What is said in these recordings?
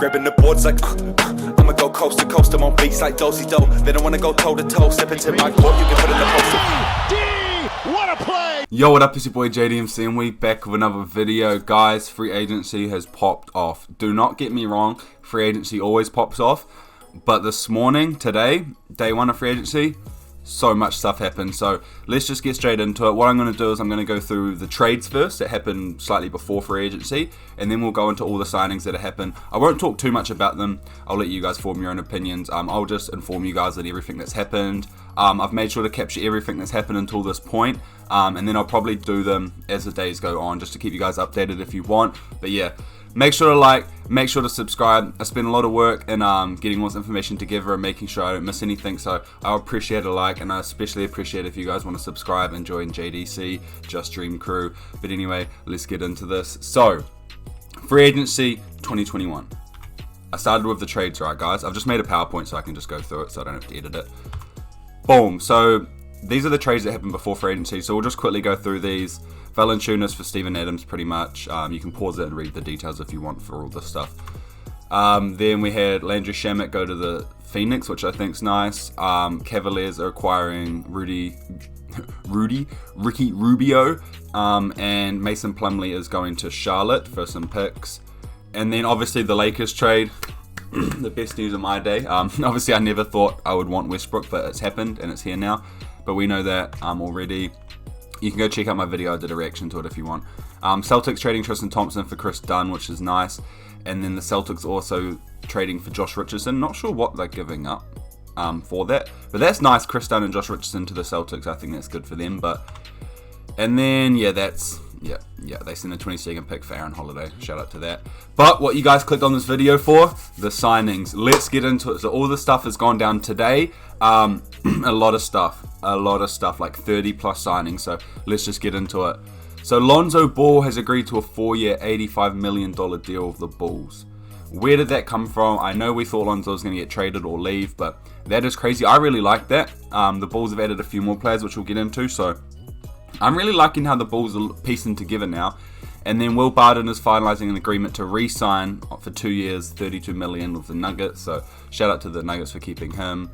Grabbing the boards like, I'ma go coast to coast. I'm on beats like Dosey Do. They don't wanna go toe to toe. Step into my court, you can put in the poster. What a play! Yo, what up? It's your boy JDMC and we back with another video. Guys, free agency has popped off. Do not get me wrong, free agency always pops off. But this morning, today, day one of free agency, so much stuff happened. So let's just get straight into it. What I'm going to do is I'm going to go through the trades first that happened slightly before free agency, and then we'll go into all the signings that have happened. I won't talk too much about them. I'll let you guys form your own opinions. I'll just inform you guys of everything that's happened. I've made sure to capture everything that's happened until this point, and then I'll probably do them as the days go on just to keep you guys updated if you want. But yeah, make sure to like, make sure to subscribe. I spend a lot of work in getting all this information together and making sure I don't miss anything, so I appreciate a like, and I especially appreciate if you guys want to subscribe and join JDC, Just Dream Crew. But anyway, let's get into this. So, free agency 2021. I started with the trades, right guys? I've just made a PowerPoint so I can just go through it so I don't have to edit it. Boom. So these are the trades that happened before free agency, so we'll just quickly go through these. Valanciunas for Steven Adams, pretty much. You can pause it and read the details if you want for all this stuff. Then we had Landry Shamet go to the Phoenix, which I think's nice. Cavaliers are acquiring Ricky Rubio, and Mason Plumlee is going to Charlotte for some picks. And then obviously the Lakers trade, the best news of my day. Obviously I never thought I would want Westbrook, but it's happened and it's here now. But we know that already. You can go check out my video. I did a reaction to it if you want. Celtics trading Tristan Thompson for Chris Dunn, which is nice. And then the Celtics also trading for Josh Richardson. Not sure what they're giving up for that. But that's nice. Chris Dunn and Josh Richardson to the Celtics. I think that's good for them. And then, yeah, they sent a 22nd pick for Aaron Holiday. Shout out to that. But what you guys clicked on this video for, the signings. Let's get into it. So all the stuff has gone down today. A lot of stuff, like 30 plus signings. So let's just get into it. So Lonzo Ball has agreed to a 4-year, $85 million deal with the Bulls. Where did that come from? I know we thought Lonzo was going to get traded or leave, but that is crazy. I really like that. The Bulls have added a few more players, which we'll get into. So I'm really liking how the Bulls are piecing together now. And then Will Barton is finalizing an agreement to re-sign for 2 years, $32 million with the Nuggets. So shout out to the Nuggets for keeping him.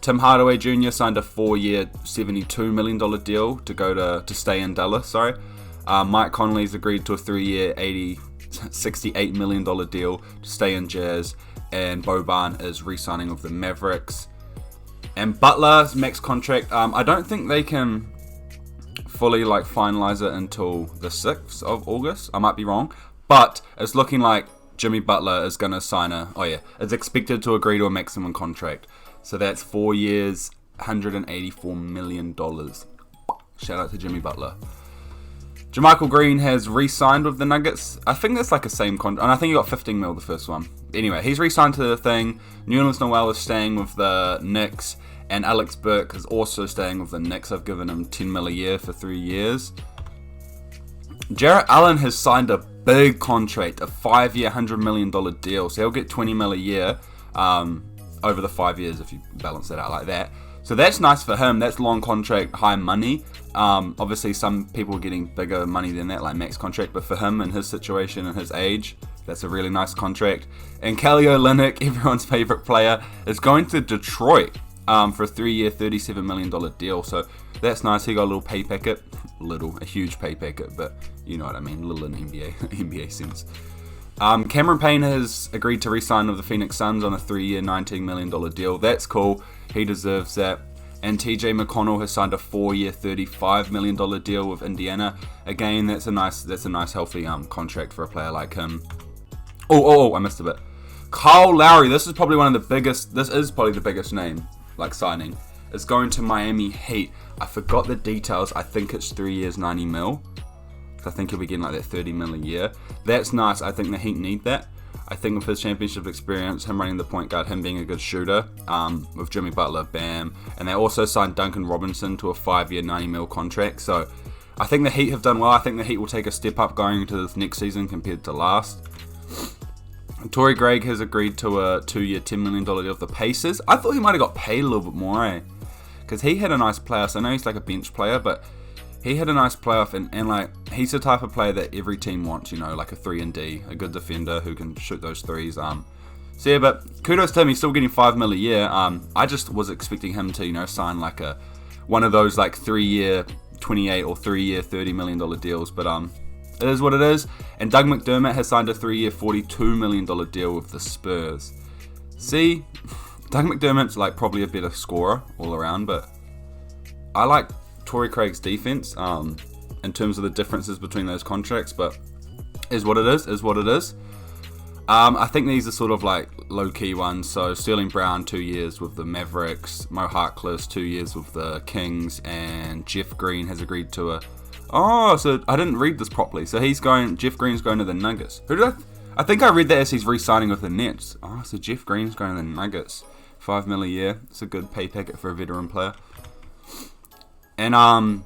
Tim Hardaway Jr. signed a 4-year, $72 million deal to stay in Dallas. Mike Conley's agreed to a 3-year, $68 million deal to stay in Jazz. And Boban is re-signing with the Mavericks. And Butler's max contract, I don't think they can fully finalize it until the 6th of August. I might be wrong, but it's looking like Jimmy Butler is going to sign is expected to agree to a maximum contract. So that's 4 years, $184 million. Shout out to Jimmy Butler. JaMychal Green has re-signed with the Nuggets. I think that's like a same contract, and I think he got 15 mil the first one. Anyway, he's re-signed to the thing. Nerlens Noel is staying with the Knicks. And Alex Burke is also staying with the Knicks. I've given him $10 million a year for 3 years. Jarrett Allen has signed a big contract, a 5-year, $100 million deal. So he'll get $20 million a year over the 5 years if you balance it out like that. So that's nice for him. That's long contract, high money. Obviously, some people are getting bigger money than that, like max contract. But for him and his situation and his age, that's a really nice contract. And Kelly Olynyk, everyone's favorite player, is going to Detroit. For a 3-year, $37 million deal. So that's nice. He got a little pay packet. A huge pay packet, but you know what I mean. Little in NBA sense. Cameron Payne has agreed to re-sign with the Phoenix Suns on a 3-year, $19 million deal. That's cool. He deserves that. And TJ McConnell has signed a 4-year, $35 million deal with Indiana. Again, that's a nice, healthy contract for a player like him. Oh, I missed a bit. Kyle Lowry. This is probably the biggest name. Signing, is going to Miami Heat. I forgot the details. I think it's 3 years, $90 million. I think he'll be getting that $30 million a year. That's nice. I think the Heat need that. I think with his championship experience, him running the point guard, him being a good shooter, with Jimmy Butler, Bam, and they also signed Duncan Robinson to a 5-year, $90 million contract. So I think the Heat have done well. I think the Heat will take a step up going into this next season compared to last. Torrey Craig has agreed to a 2-year, $10 million deal with the Pacers. I thought he might have got paid a little bit more, because he had a nice playoff. So I know he's like a bench player, but he had a nice playoff, and he's the type of player that every team wants, like a 3-and-D, a good defender who can shoot those threes. So yeah, but kudos to him. He's still getting $5 million a year. I just was expecting him to, sign like one of those like 3-year 28 or 3-year $30 million deals. But it is what it is. And Doug McDermott has signed a 3-year $42 million deal with the Spurs. See, Doug McDermott's like probably a better scorer all around, but I like Torrey Craig's defense in terms of the differences between those contracts. But is what it is. I think these are sort of like low-key ones. So Sterling Brown, 2 years with the Mavericks. Mo Harkless, 2 years with the Kings. And Jeff Green has agreed to so I didn't read this properly. So Jeff Green's going to the Nuggets. I think I read that as he's re-signing with the Nets. So Jeff Green's going to the Nuggets. $5 million a year. It's a good pay packet for a veteran player. And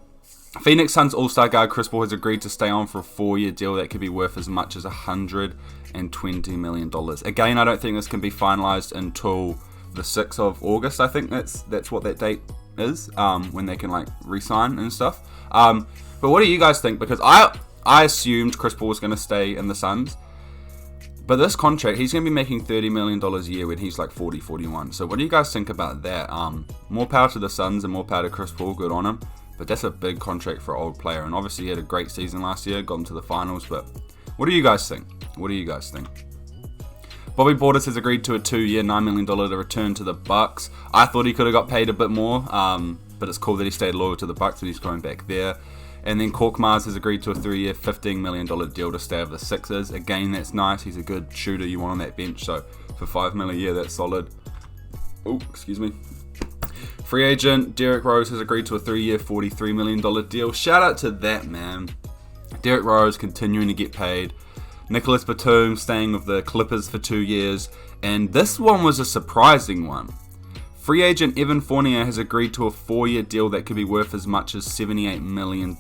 Phoenix Suns All-Star guard Chris Paul has agreed to stay on for a 4-year deal that could be worth as much as $120 million. Again, I don't think this can be finalized until the 6th of August. I think that's what that date is, when they can like re-sign and stuff. But what do you guys think? Because I assumed Chris Paul was going to stay in the Suns. But this contract, he's going to be making $30 million a year when he's like 40, 41. So what do you guys think about that? More power to the Suns and more power to Chris Paul. Good on him. But that's a big contract for an old player. And obviously he had a great season last year, got into the finals. But what do you guys think? Bobby Portis has agreed to a 2-year, $9 million to return to the Bucks. I thought he could have got paid a bit more. But it's cool that he stayed loyal to the Bucks and he's going back there. And then Korkmaz has agreed to a 3-year, $15 million deal to stay with the Sixers. Again, that's nice. He's a good shooter you want on that bench. So for $5 million a year, that's solid. Oh, excuse me. Free agent Derrick Rose has agreed to a 3-year, $43 million deal. Shout out to that, man. Derrick Rose continuing to get paid. Nicholas Batum staying with the Clippers for 2 years. And this one was a surprising one. Free agent Evan Fournier has agreed to a 4-year deal that could be worth as much as $78 million.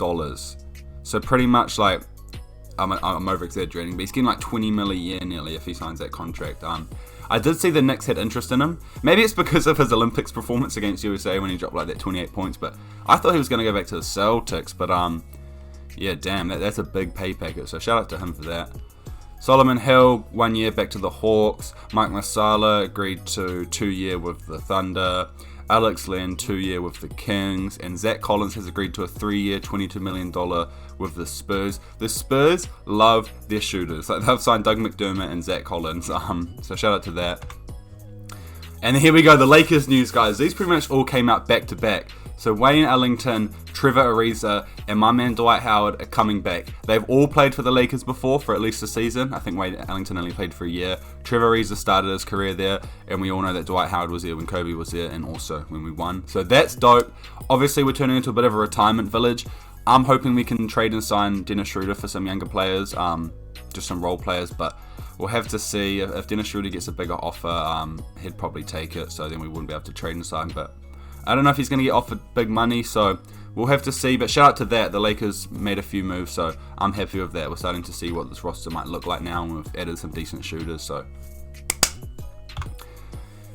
So pretty much like, I'm over-exaggerating, but he's getting like $20 million a year nearly if he signs that contract. I did see the Knicks had interest in him. Maybe it's because of his Olympics performance against USA when he dropped like that 28 points, but I thought he was going to go back to the Celtics. But yeah, damn, that's a big pay packet, so shout out to him for that. Solomon Hill, 1 year back to the Hawks. Mike Muscala agreed to 2-year with the Thunder. Alex Len, 2-year with the Kings. And Zach Collins has agreed to a 3-year, $22 million with the Spurs. The Spurs love their shooters. Like, they've signed Doug McDermott and Zach Collins. So shout out to that. And here we go, the Lakers news, guys. These pretty much all came out back to back. So Wayne Ellington, Trevor Ariza, and my man Dwight Howard are coming back. They've all played for the Lakers before for at least a season. I think Wayne Ellington only played for a year. Trevor Ariza started his career there, and we all know that Dwight Howard was there when Kobe was there, and also when we won. So that's dope. Obviously, we're turning into a bit of a retirement village. I'm hoping we can trade and sign Dennis Schroeder for some younger players, just some role players, but we'll have to see. If Dennis Schroeder gets a bigger offer, he'd probably take it, so then we wouldn't be able to trade and sign, but I don't know if he's going to get offered big money, so we'll have to see. But shout out to that. The Lakers made a few moves, so I'm happy with that. We're starting to see what this roster might look like now, and we've added some decent shooters. So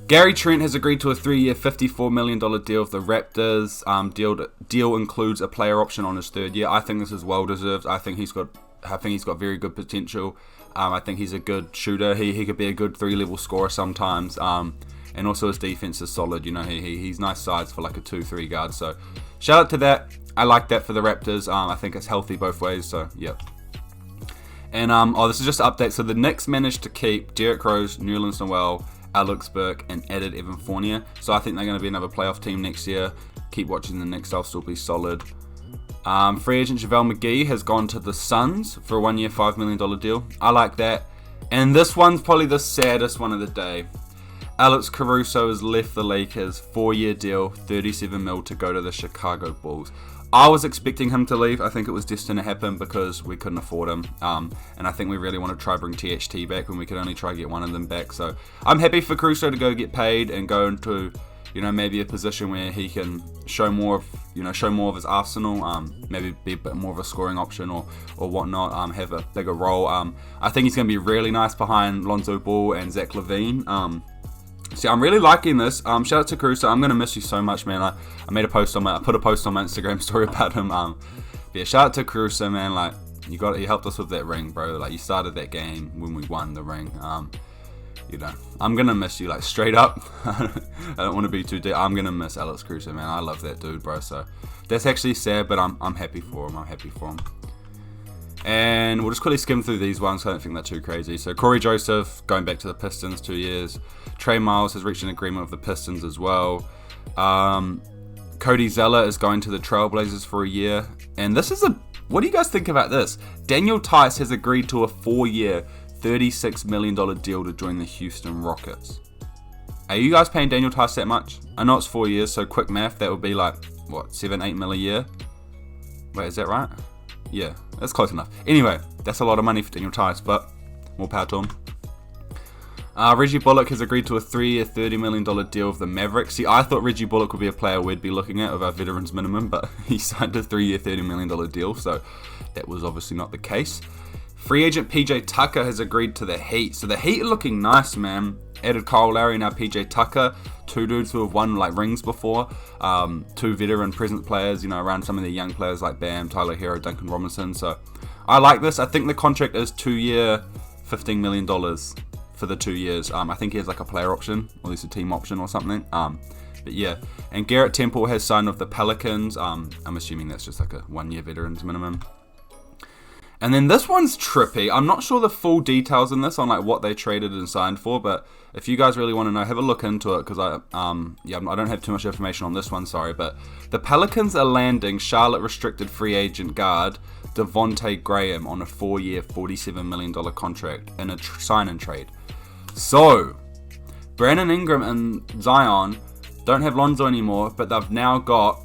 Gary Trent has agreed to a 3-year, $54 million deal with the Raptors. Deal includes a player option on his 3rd year. I think this is well deserved. I think he's got very good potential. I think he's a good shooter. He could be a good 3-level scorer sometimes. And also his defense is solid. You know, he's nice size for like a 2-3 guard. So shout out to that. I like that for the Raptors. I think it's healthy both ways. So yep. And this is just an update. So the Knicks managed to keep Derrick Rose, Nerlens Noel, Alex Burke, and added Evan Fournier. So I think they're going to be another playoff team next year. Keep watching the Knicks. They'll still be solid. Free agent JaVale McGee has gone to the Suns for a 1-year, $5 million deal. I like that. And this one's probably the saddest one of the day. Alex Caruso has left the Lakers, 4-year deal, $37 million to go to the Chicago Bulls. I was expecting him to leave. I think it was destined to happen because we couldn't afford him. And I think we really want to try bring THT back when we could only try get one of them back. So I'm happy for Caruso to go get paid and go into, maybe a position where he can show more of his arsenal. Maybe be a bit more of a scoring option or whatnot. Have a bigger role. I think he's going to be really nice behind Lonzo Ball and Zach LaVine. So I'm really liking this. Shout out to Caruso. I'm gonna miss you so much, man. I put a post on my Instagram story about him. yeah, shout out to Caruso, man. Like, you helped us with that ring, bro. Like, you started that game when we won the ring. You know, I'm gonna miss you, like, straight up. I don't want to be too deep. I'm gonna miss Alex Caruso, man. I love that dude, bro. So that's actually sad, but I'm happy for him. I'm happy for him. And we'll just quickly skim through these ones. I don't think they're too crazy. So Corey Joseph going back to the Pistons, 2 years. Trey Miles has reached an agreement with the Pistons as well. Cody Zeller is going to the Trailblazers for a year. And this is what do you guys think about this? Daniel Tice has agreed to a 4-year, $36 million deal to join the Houston Rockets. Are you guys paying Daniel Tice that much? I know it's 4 years, so quick math, that would be like, what, $7-8 million a year? Wait, is that right? Yeah, that's close enough. Anyway, that's a lot of money for Daniel Tice, but more power to him. Reggie Bullock has agreed to a 3-year, $30 million deal with the Mavericks. See, I thought Reggie Bullock would be a player we'd be looking at with our veterans minimum, but he signed a 3-year, $30 million deal, so that was obviously not the case. Free agent PJ Tucker has agreed to the Heat. So the Heat are looking nice, man. Added Kyle Lowry, now PJ Tucker. 2 dudes who have won like rings before. 2 veteran present players, you know, around some of the young players like Bam, Tyler Hero, Duncan Robinson. So I like this. I think the contract is 2-year, $15 million for the 2 years. I think he has like a player option, or at least a team option or something. But yeah, and Garrett Temple has signed with the Pelicans. I'm assuming that's just like a 1-year veterans minimum. And then this one's trippy. I'm not sure the full details in this on like what they traded and signed for, but if you guys really want to know, have a look into it because I don't have too much information on this one, sorry. But the Pelicans are landing Charlotte restricted free agent guard Devontae Graham on a 4-year, $47 million contract in a sign and trade. So Brandon Ingram and Zion don't have Lonzo anymore, but they've now got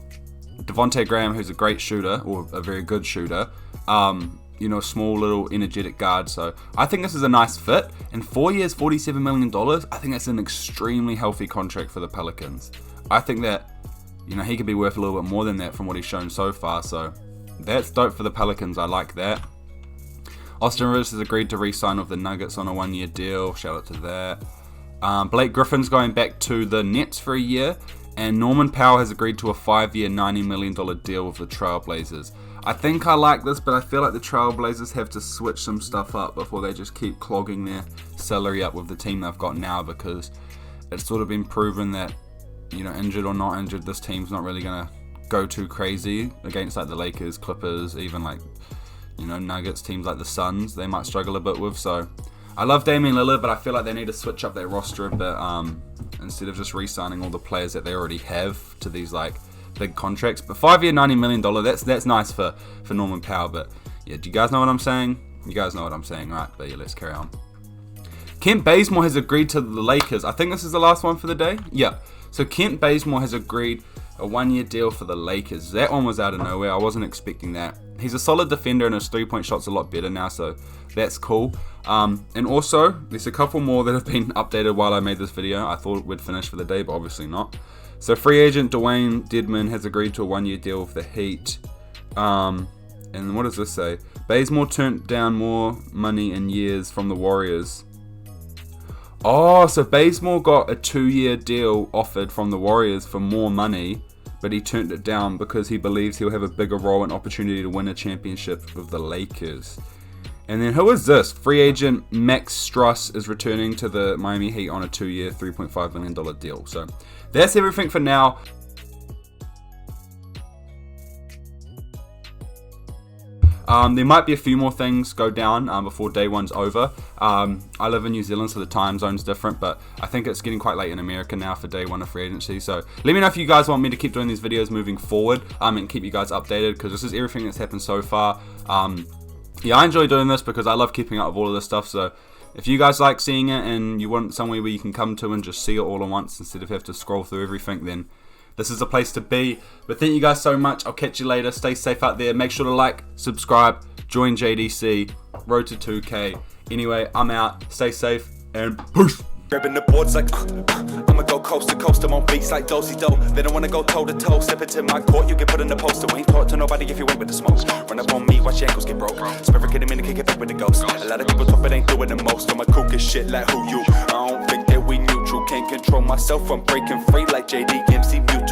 Devontae Graham, who's a great shooter or a very good shooter. You know, small little energetic guard. So I think this is a nice fit. And 4 years, $47 million, I think that's an extremely healthy contract for the Pelicans. I think that, you know, he could be worth a little bit more than that from what he's shown so far. So that's dope for the Pelicans. I like that. Austin Rivers has agreed to re-sign with the Nuggets on a 1-year deal. Shout out to that. Blake Griffin's going back to the Nets for a year. And Norman Powell has agreed to a 5-year, $90 million deal with the Trailblazers. I think I like this, but I feel like the Trailblazers have to switch some stuff up before they just keep clogging their salary up with the team they've got now, because it's sort of been proven that, you know, injured or not injured, this team's not really going to go too crazy against like the Lakers, Clippers, even like, you know, Nuggets, teams like the Suns, they might struggle a bit with. So I love Damian Lillard, but I feel like they need to switch up their roster a bit instead of just re-signing all the players that they already have to these like big contracts. But 5-year, $90 million, that's nice for Norman Powell. But yeah, do you guys know what I'm saying? You guys know what I'm saying, right? But yeah, let's carry on. Kent Bazemore has agreed to the Lakers. I think this is the last one for the day. Yeah. So Kent Bazemore has agreed a 1-year deal for the Lakers. That one was out of nowhere. I wasn't expecting that. He's a solid defender and his 3-point shot's a lot better now, so that's cool. And also, there's a couple more that have been updated while I made this video. I thought we'd finish for the day, but obviously not. So free agent Dwayne Dedman has agreed to a 1-year deal with the Heat. And what does this say? Bazemore turned down more money in years from the Warriors. Oh, so Bazemore got a 2-year deal offered from the Warriors for more money, but he turned it down because he believes he'll have a bigger role and opportunity to win a championship with the Lakers. And then who is this? Free agent Max Struss is returning to the Miami Heat on a 2-year, $3.5 million deal. So that's everything for now. There might be a few more things go down before day one's over. I live in New Zealand, so the time zone's different, but I think it's getting quite late in America now for day one of free agency. So let me know if you guys want me to keep doing these videos moving forward and keep you guys updated, because this is everything that's happened so far. Yeah, I enjoy doing this because I love keeping up with all of this stuff. So if you guys like seeing it and you want somewhere where you can come to and just see it all at once instead of have to scroll through everything, then this is a place to be. But thank you guys so much. I'll catch you later. Stay safe out there. Make sure to like, subscribe, join JDC, road to 2K. Anyway, I'm out. Stay safe and peace. Grabbing the boards like I'ma go coast to coast. I'm on beats like Dozy Do. They don't wanna go toe to toe. Step into my court, you get put in the poster. We ain't talk to nobody if you ain't with the smoke. Run up on me, watch your ankles get broke. Spirit get him in and kick it back with the ghost. A lot of people talk but ain't doing the most. I'm a kook as shit like who you. I don't think that we neutral. Can't control myself, I'm breaking free like JD MC Mewtwo.